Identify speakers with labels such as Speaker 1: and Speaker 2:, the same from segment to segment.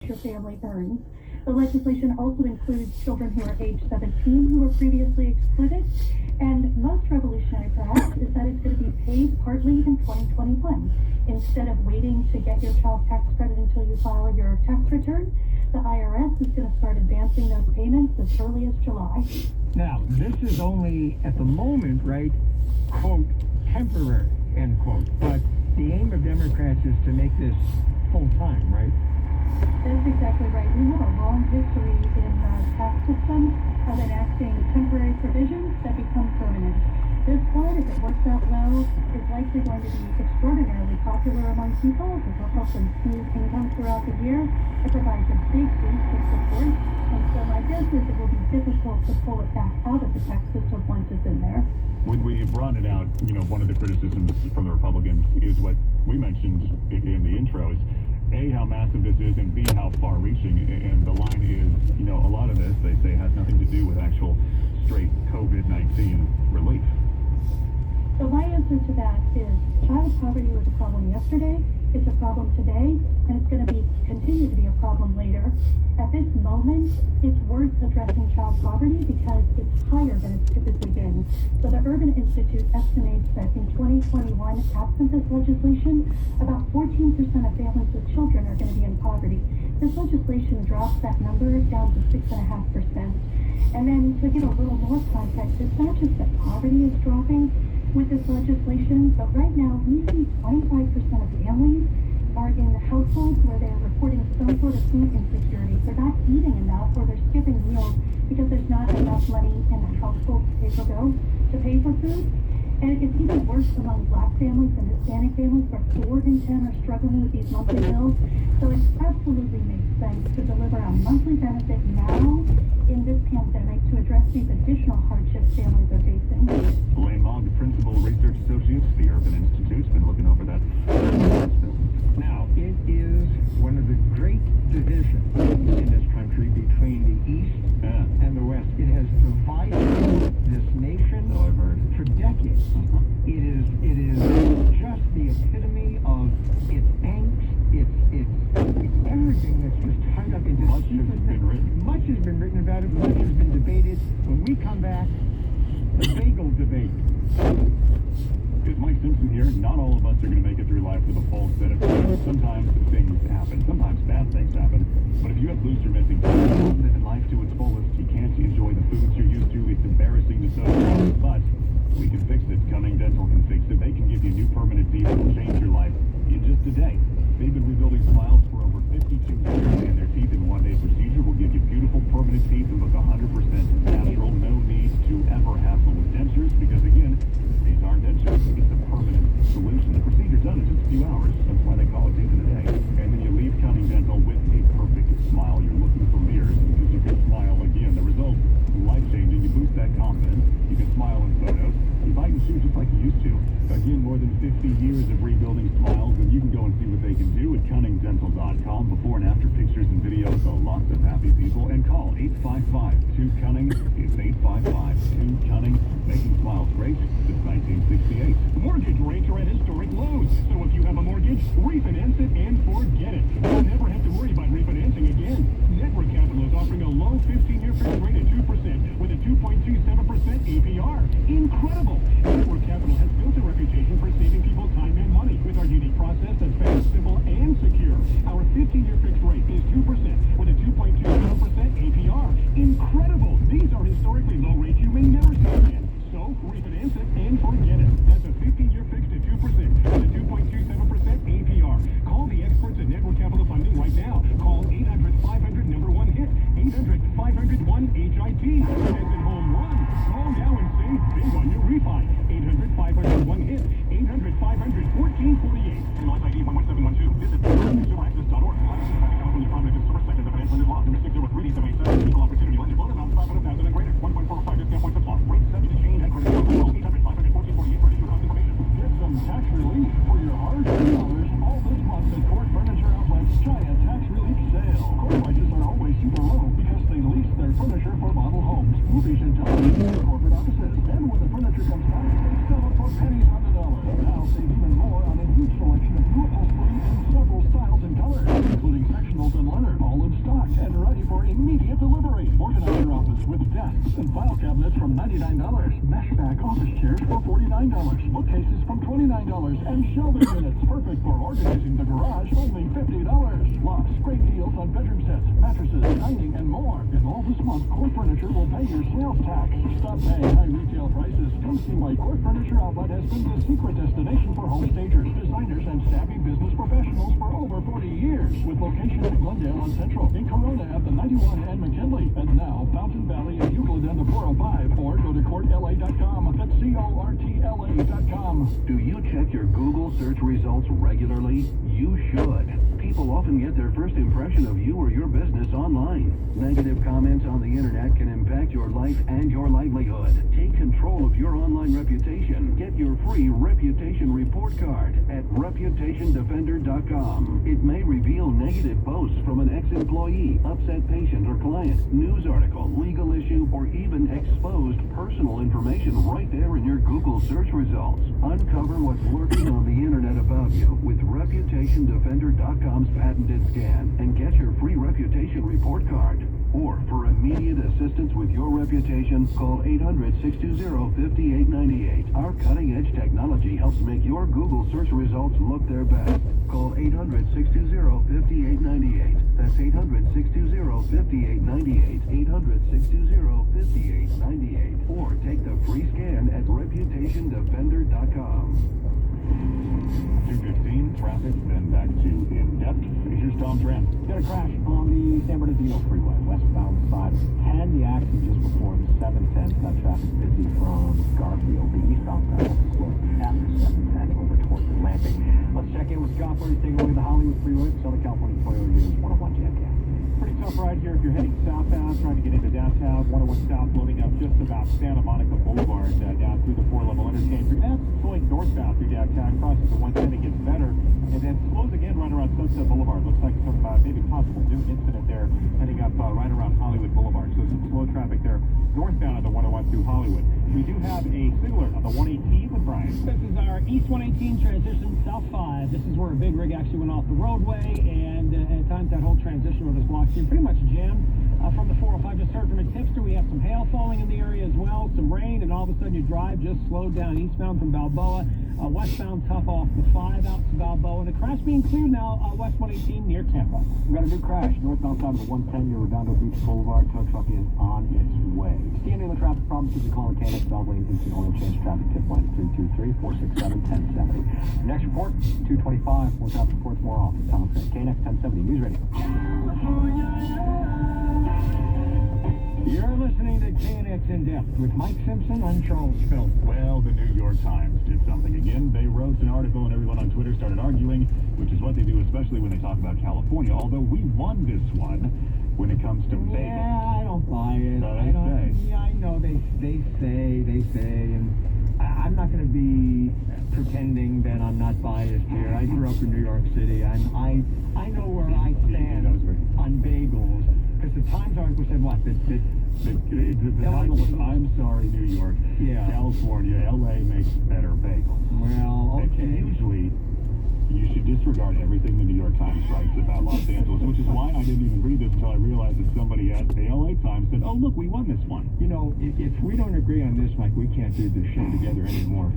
Speaker 1: your family earns. The legislation also includes children who are age 17 who were previously excluded. And most revolutionary perhaps is that it's going to be paid partly in 2021. Instead of waiting to get your child tax credit until you file your tax return, the IRS is going to start advancing those payments as early as July.
Speaker 2: Now, this is only, at the moment, right, quote, temporary, end quote. But the aim of Democrats is to make this full-time, right?
Speaker 1: That's exactly right. We have a long history in the tax system of enacting temporary provisions that become permanent. This one, if it works out well, is likely going to be extraordinarily popular among people. It will help them smooth income throughout the year. It provides a big boost of support. And so my guess is it will be difficult to pull it back out of the tax system once it's in there.
Speaker 3: When we brought it out, one of the criticisms from the Republicans is what we mentioned in the intro is A, how massive this is, and B, how far-reaching. And the line is, a lot of this, they say, has nothing to do with actual straight COVID-19 relief.
Speaker 1: So my answer to that is child poverty was a problem yesterday, it's a problem today, and it's going to continue to be a problem later. At this moment, it's worth addressing child poverty because it's higher than it's typically been. So the Urban Institute estimates that in 2021, absent this legislation, about 14% of families with children are going to be in poverty. This legislation drops that number down to 6.5%. And then to give a little more context, it's not just that poverty is dropping with this legislation, but right now we see 25% of families are in households where they're reporting some sort of food insecurity. They're not eating enough or they're skipping meals because there's not enough money in the household to pay for food. And it's even worse among Black families and Hispanic families where 4 in 10 are struggling with these monthly bills. So it absolutely makes sense to deliver a monthly benefit now in this pandemic to address these additional hardships families are facing.
Speaker 3: Elaine Mogg, Principal Research Associate, the Urban Institute's been looking over that.
Speaker 2: Now, it is one of the great divisions in this country between the East and the West. It has divided this nation for decades. It is just the epitome of its angst, it's everything that's just tied up into
Speaker 3: much has been written.
Speaker 2: Much has been written about it, much has been debated. When we come back, the bagel debate.
Speaker 3: Is Mike Simpson here? Not all of us are going to make it through life with a full set of things. Sometimes things happen. Sometimes bad things happen. But if you have booster missing, living life to its fullest, you can't enjoy the foods you're used to. It's embarrassing to some, but we can fix it. Cunning Dental can fix it. They can give you new permanent teeth that will change your life in just a day. They've been rebuilding smiles for over 52 years, and their teeth in one-day procedure will give you beautiful permanent teeth that look 100% natural. No need to ever hassle with dentures because, again, these aren't dentures. It's a permanent solution. The procedure done in just a few hours. That's why they call it teeth in a day. And then you leave Cunning Dental with a perfect smile. You're looking for mirrors because you can smile again. The result, life-changing. You boost that confidence. You can smile in photos. You bite and chew just like you used to. Again, more than 50 years of rebuilding smiles, and you can go and see what they can do at cunningdental.com. Before and after pictures and videos of lots of happy people. And call 855-2-CUNNING. It's 855-2-CUNNING. Making smiles great since 1968.
Speaker 4: Mortgage rates are at historic lows. So if you have a mortgage, refinance it and forget it. You'll never have to worry about refinancing again. Network Capital is offering a low 15-year fixed rate at 2% with a 2.27% APR. Incredible! Network Capital has built a reputation for saving people time and money with our unique process that's fast, simple, and secure. Our 15-year fixed rate is 2% with a 2.27% APR. Incredible! These are historically low rates you may never see again. So, refinance it and forget it. That's a 15-year fixed at 2% with a 2.27% APR. Call the experts at Network Capital Funding right now. Call 800-500-1-HIT. 800-500-1-HIT. As in home run. Call now and save big on your refi. 800-500-1-HIT. 800-500-1448. Launch ID 11712. Visit consumeraccess.org. California Department of Consumer Section of Financial Lending Law. Number 603-8787. Equal opportunity lender. Loan amount 500,000 and greater. 1.45 discount points apply. Rate subject to change and credit. Call 800-500-1448 for additional cost information.
Speaker 5: Get some tax relief for your hard-earned dollars all this month at Court Furniture Outlet's Giant Tax Relief Sale. Court prices are always super low because they lease their furniture for model homes, movies, and television for corporate offices. And when the furniture comes back, they sell it for pennies on the dollar. Now save even more on a huge selection of new upholstery in several styles and colors, including sectionals and leather. All all in stock and ready for immediate delivery. Organize your office with desks and file cabinets from $99, mesh back office chairs for $49, bookcases from $29, and shelving units perfect for organizing the garage only $50. Plus, great deals on bedroom sets, mattresses, dining, and more. And all this month, Core Furniture will pay your sales tax. Stop paying high retail prices. Come see why Core Furniture Outlet has been the secret destination for home stagers, designers, and savvy business professionals for over 40 years. With locations in Glendale on Central, in Corona at the 91 and McKinley, and now Fountain Valley and Euclid and the 405. Or go to CourtLA.com. That's CORTLA.com.
Speaker 6: Do you check your Google search results regularly? You should. People often get their first impression of you or your business online. Negative comments on the internet can impact your life and your livelihood. Take control of your online reputation. Get your free reputation report card at reputationdefender.com. It may reveal negative posts from an ex-employee, upset patient or client, news article, legal issue, or even exposed personal information right there in your Google search results. Uncover what's lurking on the internet about you with reputationdefender.com's patented scan and get your free reputation report card. Or for immediate assistance with your reputation, call 800-620-5898. Our cutting-edge technology helps make your Google search results look their best. Call 800-620-5898. That's 800-620-5898. 800-620-5898. Or take the free scan at reputationdefender.com.
Speaker 3: 215, traffic, then back to in-depth. Here's Tom Tran.
Speaker 7: Got a crash on the San Bernardino Freeway, westbound side of 10. The accident just before the 710. Got traffic busy from Garfield. The eastbound side of the slope after 710 over towards Atlantic. Let's check in with Scott for taking away the Hollywood Freeway. Southern California Toyota News 101 JFK.
Speaker 4: Pretty tough ride here if you're heading southbound, trying to get into downtown. 101 South loading up just about Santa Monica Boulevard down through the 4-level interchange. From that, slowing northbound through downtown, crosses the 110, it gets better, and then slows again right around Sunset Boulevard. Looks like some maybe possible new incident there heading up right around Hollywood Boulevard. So some slow traffic there northbound on the 101 through Hollywood. We do have a signaler on the 118 with Brian.
Speaker 8: This is our East 118 transition South 5. This is where a big rig actually went off the roadway, and at times that whole transition road is blocked. You're pretty much jammed from the 405. Just heard from a tipster. We have some hail falling in the area as well, some rain, and all of a sudden your drive just slowed down eastbound from Balboa. Westbound tough off the 5 out to Balboa. The crash being cleared now, West 118 near Tampa.
Speaker 7: We got a new crash northbound side of the 110 near Redondo Beach Boulevard. Tow truck is on its way. To see any other traffic problems, you can call the KNX Bell Lane Instant Oil Change Traffic Tip Line 323-467-1070. Next report, 225. More traffic reports more often. Tom Craig, KNX 1070 News Radio.
Speaker 4: You're listening to KNX In Depth with Mike Simpson. I'm Charles Phil. Well, the New York Times did something again. They wrote an article and everyone on Twitter started arguing, which is what they do, especially when they talk about California, although we won this one when it comes to Vegas.
Speaker 7: Yeah, I don't buy it.
Speaker 4: So they say.
Speaker 7: Yeah, I know they say, and I'm not going to be pretending that I'm not biased here. I grew up in New York City. I know where I stand on bagels. Because the Times article said what? The
Speaker 4: title was, I'm sorry, New York, California, LA makes better bagels.
Speaker 7: Well, okay.
Speaker 3: And usually, you should disregard everything the New York Times writes about Los Angeles, which is why I didn't even read this until I realized that somebody at the LA Times said, oh, look, we won this one.
Speaker 7: You know, if we don't agree on this, Mike, we can't do this show together anymore.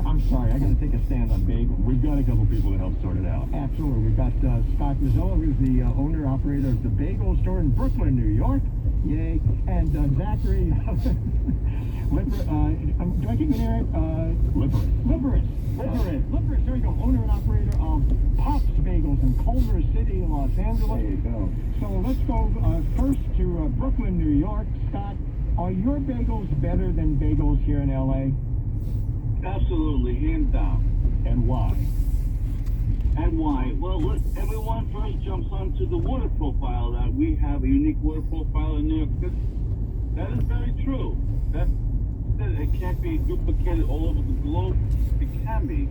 Speaker 7: I'm sorry, I got to take a stand on bagels.
Speaker 3: We've got a couple people to help sort it out.
Speaker 7: Absolutely. We've got Scott Rizzola, who's the owner-operator of the Bagel Store in Brooklyn, New York. Yay. And Zachary do I keep your name? Liveris, there you go. Owner and operator of Pop's Bagels in Culver City, Los Angeles.
Speaker 3: There you go.
Speaker 7: So let's go first to Brooklyn, New York. Scott, are your bagels better than bagels here in L.A.?
Speaker 9: Absolutely, hands down.
Speaker 3: And why?
Speaker 9: And why? Well, everyone first jumps onto the water profile, that we have a unique water profile in New York City. That is very true. It can't be duplicated all over the globe. It can be.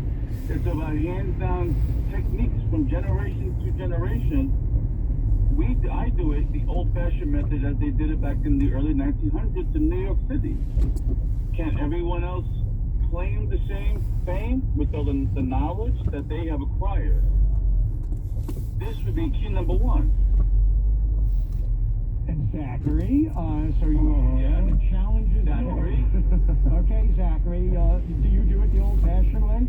Speaker 9: It's about hands-down techniques from generation to generation. I do it the old-fashioned method as they did it back in the early 1900s in New York City. Can everyone else claim the same fame with all the knowledge that they have acquired? This would be key number one.
Speaker 2: Zachary. So the challenge is
Speaker 9: Zachary?
Speaker 2: yours. Okay, Zachary. Do you do it the old-fashioned way?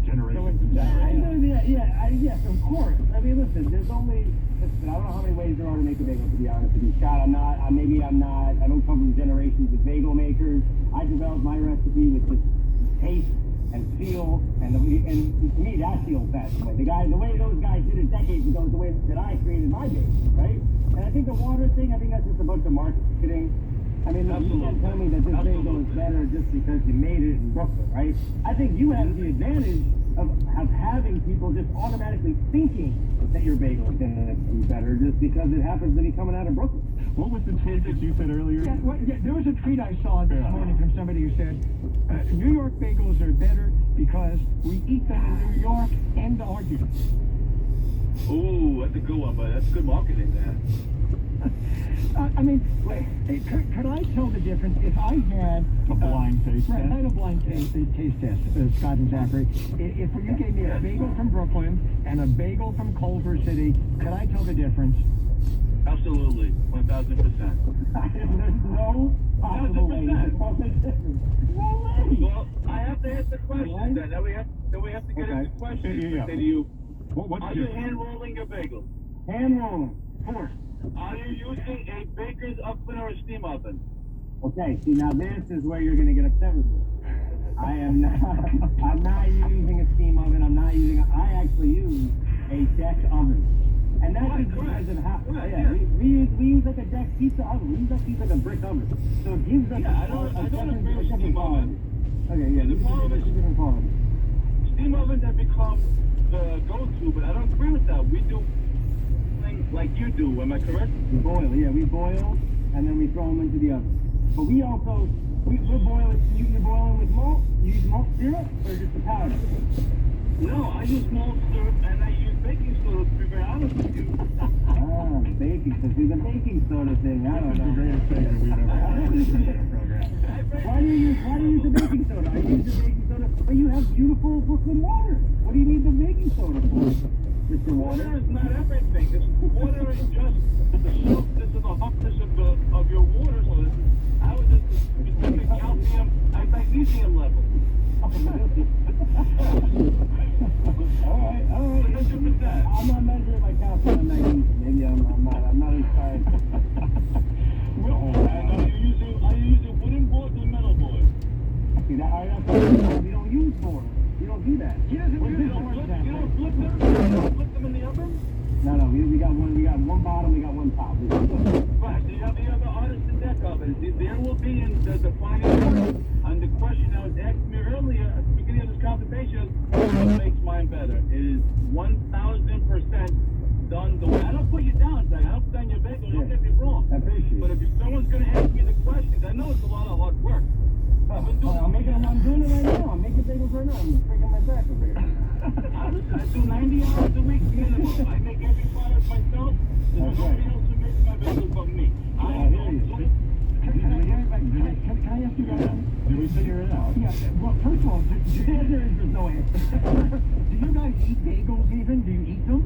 Speaker 7: Yes, of course. I mean, listen, there's only, I don't know how many ways there are to make a bagel, to be honest with you. Scott, I don't come from generations of bagel makers. I developed my recipe with just taste and feel, and to me, that's the old-fashioned way. The way those guys did it decades ago is the way that I created my bagel, right? And I think the water thing, I think that's just a bunch of marketing. I mean, you can't tell me that this bagel is better just because you made it in Brooklyn, right? I think you have the advantage of having people just automatically thinking that your bagel is going to be better just because it happens to be coming out of Brooklyn.
Speaker 3: What was the tweet that you said earlier?
Speaker 2: There was a tweet I saw this morning from somebody who said, New York bagels are better because we eat them in New York and argue.
Speaker 9: Ooh, that's a good one, but that's good marketing there.
Speaker 2: I mean, could I tell the difference if I had
Speaker 3: A blind taste
Speaker 2: right,
Speaker 3: test?
Speaker 2: I had a blind taste test, Scott and Zachary. If you gave me a bagel from Brooklyn and a bagel from Culver City, could I tell the difference?
Speaker 9: Absolutely, 1,000%.
Speaker 7: There's no possible way to tell the difference. No way!
Speaker 9: Well, I have to ask the question then. Then we have to get into questions.
Speaker 3: Yeah.
Speaker 9: Say to you,
Speaker 3: What's
Speaker 9: are you hand rolling your bagels?
Speaker 7: Hand rolling, of course.
Speaker 9: Are you using a baker's oven or a steam oven?
Speaker 7: Okay, see now this is where you're gonna get upset with me. I'm not using a steam oven, I actually use a deck oven. And that's just because of how, we use like a deck pizza oven, we use like a brick oven. So it gives us
Speaker 9: I don't agree with steam oven.
Speaker 7: Okay, yeah,
Speaker 9: The problem is,
Speaker 7: different quality.
Speaker 9: steam ovens have become the go-to, but I don't agree with that. We do things like you do, am I correct?
Speaker 7: We boil, and then we throw them into the oven. But we also, we'll boil it, you boil them with malt, you use malt syrup, or just the powder?
Speaker 9: No, I use malt syrup and I use baking soda, to be very honest with you.
Speaker 7: Baking, so do the baking soda thing, I don't know.
Speaker 3: the greatest thing that we've ever had on this program.
Speaker 7: Why do you use the baking soda? I use the baking soda, but you have beautiful Brooklyn water. What do you need the baking soda for? Mr. Water?
Speaker 9: Water is not everything. Water is just the softness and the hotness of your water. So I was just specific calcium and magnesium level.
Speaker 7: All right. I'm not measuring my calcium and magnesium. Maybe I'm not inspired.
Speaker 9: And are you using wooden boards or metal boards?
Speaker 7: See, we don't use board. We don't do that.
Speaker 9: You don't flip them? You don't flip them in the oven?
Speaker 7: No, we got one bottom, we got one top.
Speaker 9: Right, so you have the artisan deck oven. There will be in the final order. And the question I was asking me earlier at the beginning of this conversation is, what makes mine better? It is 1,000% done the way. I don't put you down, Zach. I don't put down your bagel. Don't get me wrong.
Speaker 7: I appreciate it.
Speaker 9: But if someone's going to ask me the questions, I know it's a lot of hard work.
Speaker 7: I'm doing it right now. I'm making bagels right now. I'm breaking my back over here.
Speaker 9: I do 90 hours a week minimum. I make every product myself. There's nobody else who makes my bagels but me.
Speaker 7: I hear you.
Speaker 2: Can I ask you guys something?
Speaker 3: Did we figure it out?
Speaker 2: Yeah, well, first of all,
Speaker 7: There's no answer.
Speaker 2: do you guys eat bagels even? Do you eat them?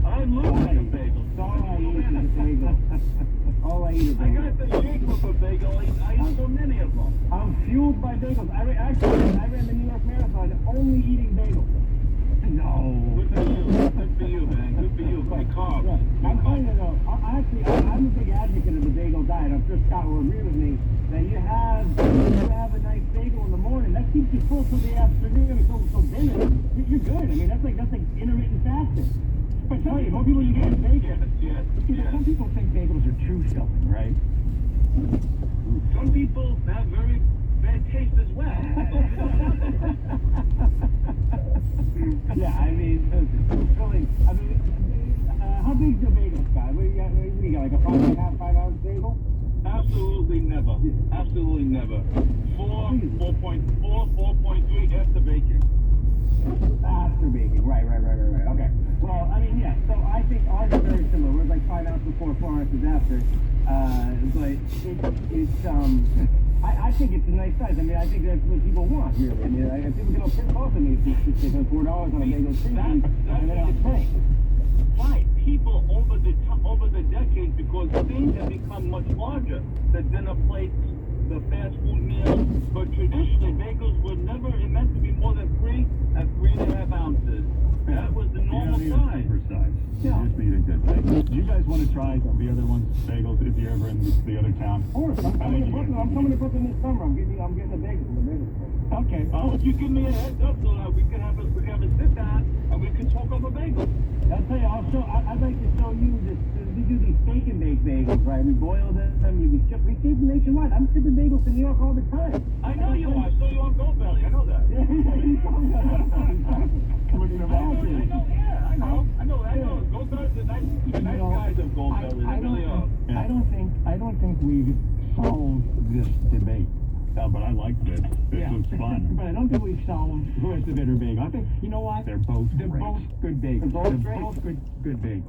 Speaker 9: I love making bagels.
Speaker 7: All I eat is a bagel. All I eat is a
Speaker 9: I
Speaker 7: bagel.
Speaker 9: got the shape of a bagel. I eat so many of them.
Speaker 7: I'm fueled by bagels. I ran the New York Marathon only eating bagels.
Speaker 2: No.
Speaker 9: Good for you, man. Good for you. My carbs.
Speaker 7: I'm telling you though, I'm a big advocate of the bagel diet. I'm sure Scott will agree with me that you have a nice bagel in the morning. That keeps you full till the afternoon, till dinner. You're good. I mean, that's like intermittent fasting. But tell you, more people you get bacon.
Speaker 9: Yes.
Speaker 2: Some people think bagels are too filling, right?
Speaker 9: Some people have very bad taste as well.
Speaker 7: Yeah, I mean, filling. I mean, how big's your bagel, Scott? What do you got, like a 5 ounce bagel?
Speaker 9: Absolutely never. Absolutely never. 4.4, 4.3 after bacon.
Speaker 7: After bacon, right. Okay. Well, I mean, yeah. So I think ours is very similar. We're like 5 ounces before, 4 ounces after. But I think it's a nice size. I mean, I think that's what people want, really. I mean, people get all pissed off at me if they spend $4 on a bagel and then I'll pay.
Speaker 9: Right. People over the decades, because cuisine has become much larger. The dinner plates, the fast food meals, but traditionally bagels were never meant to be more than 3 and 3.5 ounces. That was the
Speaker 3: You
Speaker 9: normal
Speaker 3: don't need a
Speaker 9: size.
Speaker 3: super size. You just need a good bagel. Do you guys want to try the other one's bagels if you're ever in the other town?
Speaker 8: Of course, I'm coming to Brooklyn. I'm coming to Brooklyn this summer. I'm getting a bagel from the bagel place.
Speaker 9: Okay, would you give me a heads up so that we can have a sit down and we can talk over bagels?
Speaker 8: I'll tell you, I'd like to show you this. We do these steak and bake bagels, right? We boil them, we ship them nationwide. I'm shipping bagels to New York all the time.
Speaker 9: I know you are. I saw you on Gold Belly. I know that. I know. Gold Belly's the nice guys of Gold Belly. They really are.
Speaker 2: I don't think we've solved this debate.
Speaker 3: But I liked it. This was fun.
Speaker 2: But I don't think we've solved who has the better bagel. I think, you know what?
Speaker 3: They're both
Speaker 2: They're
Speaker 3: great.
Speaker 2: both good bagels.
Speaker 8: They're both great.
Speaker 2: good bagels.